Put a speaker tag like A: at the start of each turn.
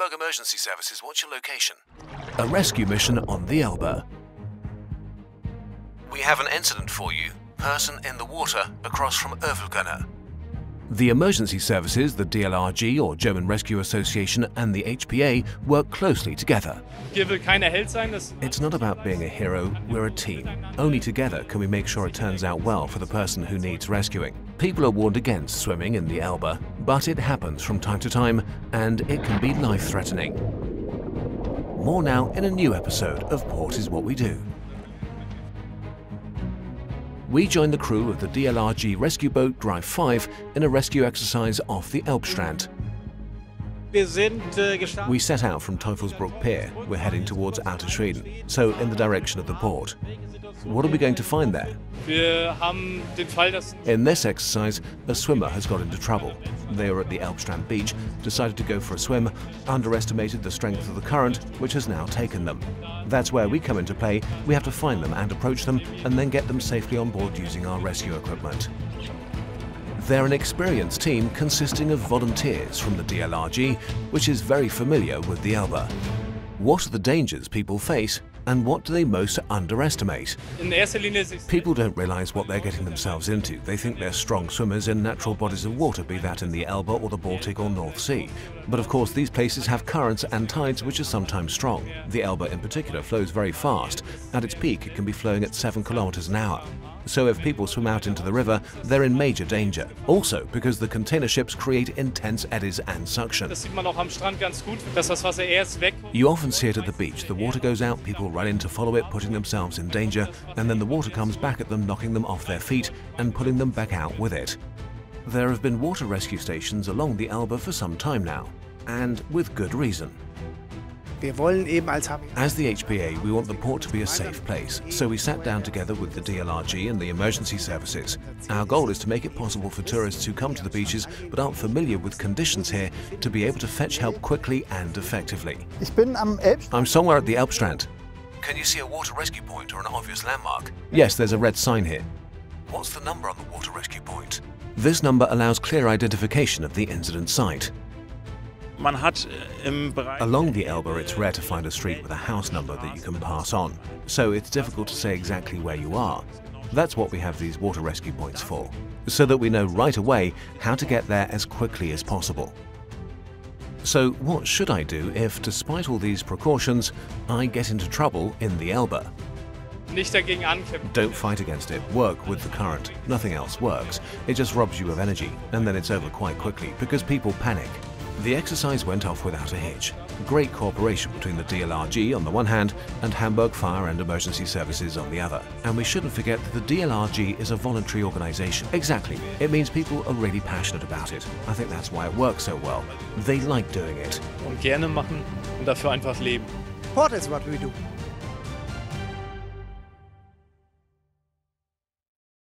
A: Hamburg Emergency Services, what's your location?
B: A rescue mission on the Elbe.
A: We have an incident for you. Person in the water across from Elbe.
B: The emergency services, the DLRG or German Rescue Association, and the HPA work closely together. It's not about being a hero, we're a team. Only together can we make sure it turns out well for the person who needs rescuing. People are warned against swimming in the Elbe, but it happens from time to time, and it can be life-threatening. More now in a new episode of Port is What We Do. We join the crew of the DLRG rescue boat Drive 5 in a rescue exercise off the Elbstrand. We set out from Teufelsbruck Pier. We're heading towards Outer Schweden, so in the direction of the port. What are we going to find there? In this exercise, a swimmer has got into trouble. They were at the Elbstrand beach, decided to go for a swim, underestimated the strength of the current, which has now taken them. That's where we come into play. We have to find them and approach them, and then get them safely on board using our rescue equipment. They're an experienced team consisting of volunteers from the DLRG, which is very familiar with the Elbe. What are the dangers people face, and what do they most underestimate? People don't realize what they're getting themselves into. They think they're strong swimmers in natural bodies of water, be that in the Elbe or the Baltic or North Sea. But of course these places have currents and tides which are sometimes strong. The Elbe in particular flows very fast. At its peak it can be flowing at 7 kilometers an hour. So if people swim out into the river, they're in major danger. Also because the container ships create intense eddies and suction. You often see it at the beach. The water goes out, people run in to follow it, putting themselves in danger, and then the water comes back at them, knocking them off their feet and pulling them back out with it. There have been water rescue stations along the Elbe for some time now, and with good reason. As the HPA, we want the port to be a safe place, so we sat down together with the DLRG and the emergency services. Our goal is to make it possible for tourists who come to the beaches but aren't familiar with conditions here to be able to fetch help quickly and effectively. I'm somewhere at the Elbstrand.
A: Can you see a water rescue point or an obvious landmark?
B: Yes, there's a red sign here.
A: What's the number on the water rescue point?
B: This number allows clear identification of the incident site. Along the Elbe, it's rare to find a street with a house number that you can pass on, so it's difficult to say exactly where you are. That's what we have these water rescue points for, so that we know right away how to get there as quickly as possible. So what should I do if, despite all these precautions, I get into trouble in the Elbe? Don't fight against it, work with the current. Nothing else works. It just robs you of energy, and then it's over quite quickly because people panic. The exercise went off without a hitch. Great cooperation between the DLRG on the one hand and Hamburg Fire and Emergency Services on the other. And we shouldn't forget that the DLRG is a voluntary organization. Exactly. It means people are really passionate about it. I think that's why it works so well. They like doing it.
C: Und gerne machen und dafür einfach leben.
D: Port is what we do.